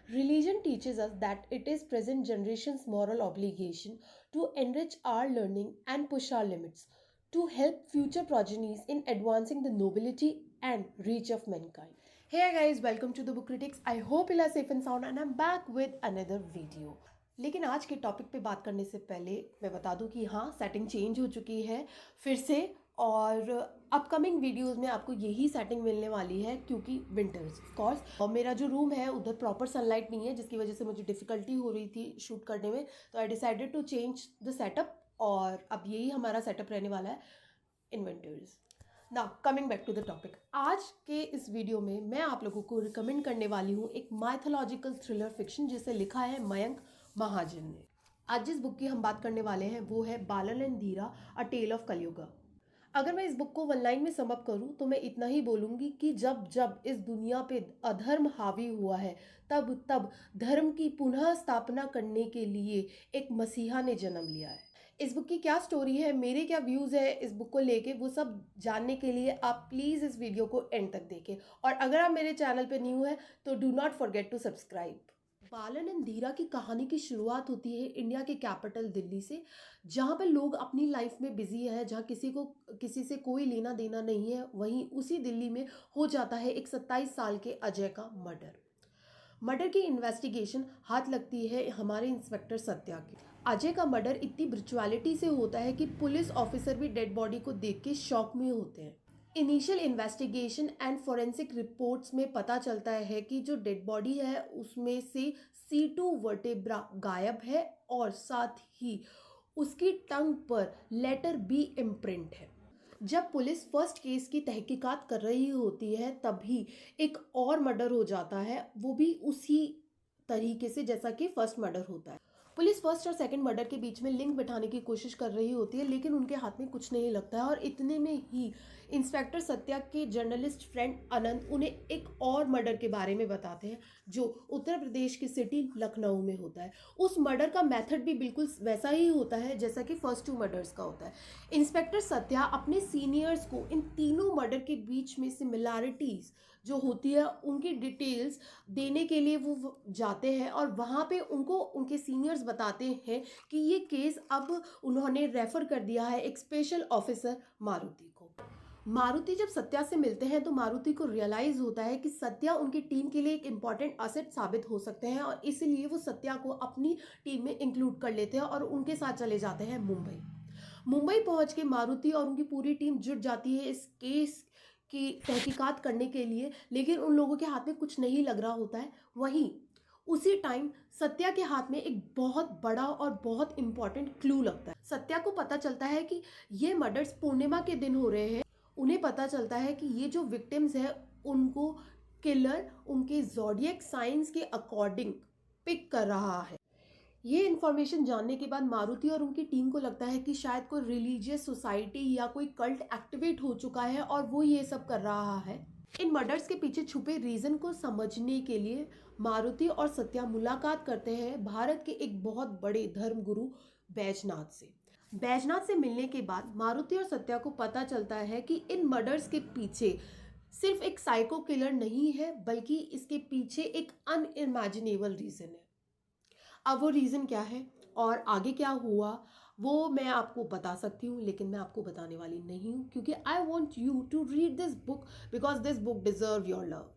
Religion teaches us that it is present generation's moral obligation to enrich our learning and push our limits, to help future progenies in advancing the nobility and reach of mankind. Hey guys, welcome to the Book Critics. I hope you are safe and sound and I'm back with another video. लेकिन आज के topic पे बात करने से पहले मैं बता दूं कि हाँ, सेटिंग चेंज हो चुकी है फिर से, और अपकमिंग वीडियोस में आपको यही सेटिंग मिलने वाली है क्योंकि विंटर्स ऑफ कोर्स। और मेरा जो रूम है उधर प्रॉपर सनलाइट नहीं है, जिसकी वजह से मुझे डिफ़िकल्टी हो रही थी शूट करने में, तो I decided to change the setup और अब यही हमारा सेटअप रहने वाला है in winters. Now coming back to the topic, आज के इस वीडियो में मैं आप लोगों को रिकमेंड करने वाली हूँ एक माइथोलॉजिकल थ्रिलर फिक्शन जिसे लिखा है मयंक महाजन ने। आज जिस बुक की हम बात करने वाले हैं वो है Balan and Dheera, a tale of Kalyuga. अगर मैं इस बुक को वन लाइन में सम अप करूं तो मैं इतना ही बोलूंगी कि जब जब इस दुनिया पे अधर्म हावी हुआ है तब तब धर्म की पुनः स्थापना करने के लिए एक मसीहा ने जन्म लिया है। इस बुक की क्या स्टोरी है, मेरे क्या व्यूज़ है इस बुक को लेके, वो सब जानने के लिए आप प्लीज़ इस वीडियो को एंड तक देखें। और अगर आप मेरे चैनल पे न्यू है तो do not forget to subscribe. Balan and Dheera की कहानी की शुरुआत होती है इंडिया के कैपिटल दिल्ली से, जहाँ पर लोग अपनी लाइफ में बिजी है, जहाँ किसी से कोई लेना देना नहीं है। वहीं उसी दिल्ली में हो जाता है एक 27 साल के अजय का मर्डर की इन्वेस्टिगेशन हाथ लगती है हमारे इंस्पेक्टर सत्या की। अजय का मर्डर इतनी ब्रुचुअलिटी से होता है कि पुलिस ऑफिसर भी डेड बॉडी को देख के शॉक में होते हैं। Initial investigation and forensic reports में पता चलता है कि जो डेड बॉडी है उसमें से C2 वर्टेब्रा गायब है और साथ ही उसकी टंग पर लेटर B इम्प्रिंट है। जब पुलिस फर्स्ट केस की तहकीकात कर रही होती है तभी एक और मर्डर हो जाता है, वो भी उसी तरीके से जैसा कि फर्स्ट मर्डर होता है। पुलिस फर्स्ट और सेकंड मर्डर के बीच में लिंक बैठाने की कोशिश कर रही होती है लेकिन उनके हाथ में कुछ नहीं लगता है, और इतने में ही इंस्पेक्टर सत्या के जर्नलिस्ट फ्रेंड अनंत उन्हें एक और मर्डर के बारे में बताते हैं जो उत्तर प्रदेश की सिटी लखनऊ में होता है। उस मर्डर का मेथड भी बिल्कुल वैसा ही होता है जैसा कि फर्स्ट 2 मर्डर्स का होता है। इंस्पेक्टर सत्या अपने सीनियर्स को इन तीनों मर्डर के बीच में सिमिलैरिटीज़ जो होती है उनकी डिटेल्स देने के लिए वो जाते हैं, और वहाँ पे उनको उनके सीनियर्स बताते हैं कि ये केस अब उन्होंने रेफर कर दिया है एक स्पेशल ऑफिसर मारुति को। मारुति जब सत्या से मिलते हैं तो मारुति को रियलाइज होता है कि सत्या उनकी टीम के लिए एक इम्पॉर्टेंट असेट साबित हो सकते हैं, और इसलिए वो सत्या को अपनी टीम में इंक्लूड कर लेते हैं और उनके साथ चले जाते हैं मुंबई पहुंच के मारुति और उनकी पूरी टीम जुट जाती है इस केस की तहकीकात करने के लिए, लेकिन उन लोगों के हाथ में कुछ नहीं लग रहा होता है। वहीं उसी टाइम सत्या के हाथ में एक बहुत बड़ा और बहुत इंपॉर्टेंट क्लू लगता है। सत्या को पता चलता है कि ये मर्डर्स पूर्णिमा के दिन हो रहे हैं। उन्हें पता चलता है कि ये जो विक्टिम्स हैं उनको किलर उनके ज़ोडिएक साइंस के अकॉर्डिंग पिक कर रहा है। ये इन्फॉर्मेशन जानने के बाद मारुति और उनकी टीम को लगता है कि शायद कोई रिलीजियस सोसाइटी या कोई कल्ट एक्टिवेट हो चुका है और वो ये सब कर रहा है। इन मर्डर्स के पीछे छुपे रीजन को समझने के लिए मारुति और सत्या मुलाकात करते हैं भारत के एक बहुत बड़े धर्मगुरु बैजनाथ से मिलने के बाद मारुति और सत्या को पता चलता है कि इन मर्डर्स के पीछे सिर्फ एक साइको किलर नहीं है, बल्कि इसके पीछे एक अनइमेजिनेबल रीजन है। अब वो रीज़न क्या है और आगे क्या हुआ वो मैं आपको बता सकती हूँ, लेकिन मैं आपको बताने वाली नहीं हूँ क्योंकि I want you to read this book because this book deserve your love.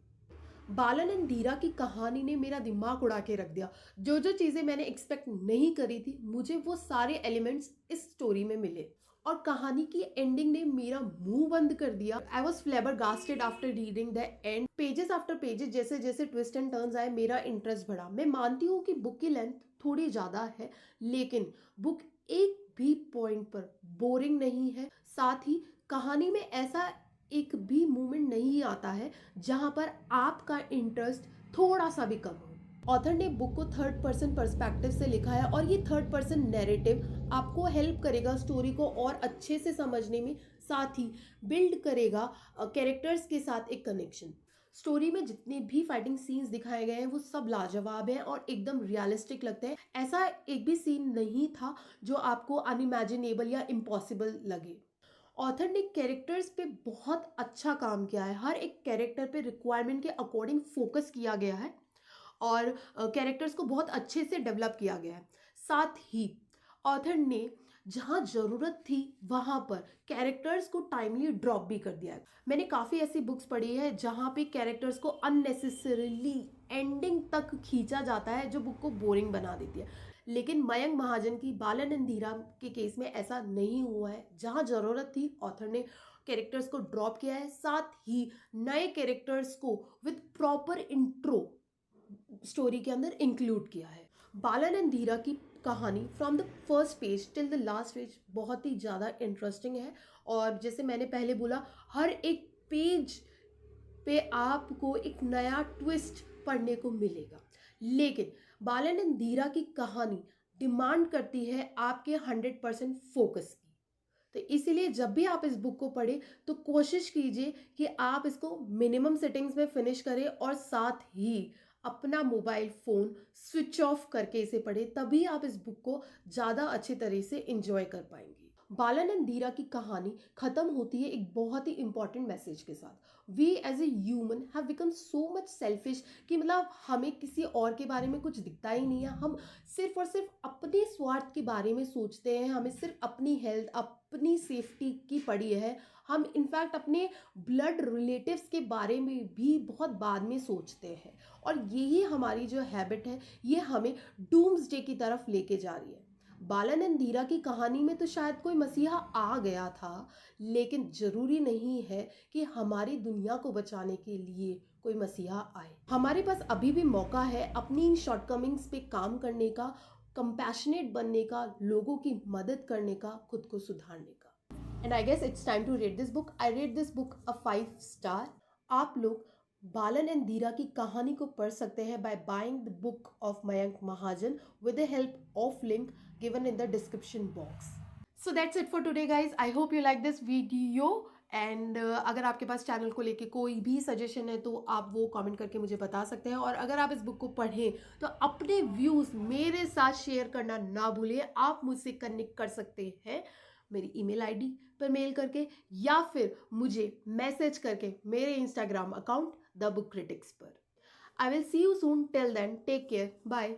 Balan and Dheera की कहानी ने मेरा दिमाग उड़ा के रख दिया। जो जो चीज़ें मैंने एक्सपेक्ट नहीं करी थी मुझे वो सारे एलिमेंट्स इस स्टोरी में मिले, और कहानी की एंडिंग ने मेरा मुंह बंद कर दिया। I was फ्लैबरगास्टेड after reading the end. Pages after pages जैसे जैसे ट्विस्ट एंड टर्न्स आए मेरा इंटरेस्ट बढ़ा। मैं मानती हूँ कि बुक की लेंथ थोड़ी ज़्यादा है, लेकिन बुक एक भी पॉइंट पर बोरिंग नहीं है। साथ ही कहानी में ऐसा एक भी मोमेंट नहीं आता है जहाँ पर आपका इंटरेस्ट थोड़ा सा भी कम हो। ऑथर ने बुक को थर्ड पर्सन पर्सपेक्टिव से लिखा है, और ये थर्ड पर्सन नैरेटिव आपको हेल्प करेगा स्टोरी को और अच्छे से समझने में, साथ ही बिल्ड करेगा कैरेक्टर्स के साथ एक कनेक्शन। स्टोरी में जितने भी फाइटिंग सीन्स दिखाए गए हैं वो सब लाजवाब हैं और एकदम रियलिस्टिक लगते हैं। ऐसा एक भी सीन नहीं था जो आपको अनइमेजिनेबल या इम्पॉसिबल लगे। ऑथर ने कैरेक्टर्स पे बहुत अच्छा काम किया है। हर एक कैरेक्टर पे रिक्वायरमेंट के अकॉर्डिंग फोकस किया गया है और कैरेक्टर्स को बहुत अच्छे से डेवलप किया गया है। साथ ही ऑथर ने जहाँ ज़रूरत थी वहाँ पर कैरेक्टर्स को टाइमली ड्रॉप भी कर दिया है। मैंने काफ़ी ऐसी बुक्स पढ़ी है जहाँ पे कैरेक्टर्स को अननेसेसरीली एंडिंग तक खींचा जाता है जो बुक को बोरिंग बना देती है, लेकिन मयंक महाजन की बालन एंड धीरा के केस में ऐसा नहीं हुआ है। जहाँ ज़रूरत थी ऑथर ने कैरेक्टर्स को ड्रॉप किया है, साथ ही नए कैरेक्टर्स को विद प्रॉपर इंट्रो स्टोरी के अंदर इंक्लूड किया है। बालन एंड धीरा की कहानी from the first page till the last page बहुत ही ज़्यादा इंटरेस्टिंग है, और जैसे मैंने पहले बोला, हर एक पेज पे आपको एक नया ट्विस्ट पढ़ने को मिलेगा। लेकिन बालन एंड धीरा की कहानी डिमांड करती है आपके 100% फोकस की। तो इसीलिए जब भी आप इस बुक को पढ़ें तो कोशिश कीजिए कि आप इसको मिनिमम सेटिंग्स में फिनिश करें, और साथ ही अपना मोबाइल फ़ोन स्विच ऑफ करके इसे पढ़ें, तभी आप इस बुक को ज़्यादा अच्छी तरह से इंजॉय कर पाएंगे। बालन एंड धीरा की कहानी खत्म होती है एक बहुत ही इंपॉर्टेंट मैसेज के साथ। We as a human have become so much selfish कि मतलब हमें किसी और के बारे में कुछ दिखता ही नहीं है। हम सिर्फ और सिर्फ अपने स्वार्थ के बारे में सोचते हैं, हमें सिर्फ अपनी हेल्थ, अपनी सेफ्टी की पड़ी है। हम इनफैक्ट अपने ब्लड रिलेटिव्स के बारे में भी बहुत बाद में सोचते हैं, और यही हमारी जो हैबिट है ये हमें डूम्सडे की तरफ लेके जा रही है। बालन एंड धीरा की कहानी में तो शायद कोई मसीहा आ गया था, लेकिन जरूरी नहीं है कि हमारी दुनिया को बचाने के लिए कोई मसीहा आए। हमारे पास अभी भी मौका है अपनी इन शॉर्टकमिंग्स पे काम करने का, कंपैशनेट बनने का, लोगों की मदद करने का, खुद को सुधारने का। And I guess it's time to rate this book. I rate this book a 5 star. आप लोग बालन एंड धीरा की कहानी को पढ़ सकते हैं by buying the book of Mayank Mahajan with the help of link given in the description box. So that's it for today guys. I hope you like this video, and अगर आपके पास चैनल को लेके कोई भी सजेशन है तो आप वो कमेंट करके मुझे बता सकते हैं, और अगर आप इस बुक को पढ़ें तो अपने व्यूज़ मेरे साथ शेयर करना ना भूलिए। आप मुझसे कनेक्ट कर सकते हैं मेरी ईमेल आईडी पर मेल करके, या फिर मुझे मैसेज करके मेरे Instagram account the book critics पर। I will see you soon. Till then, take care. Bye.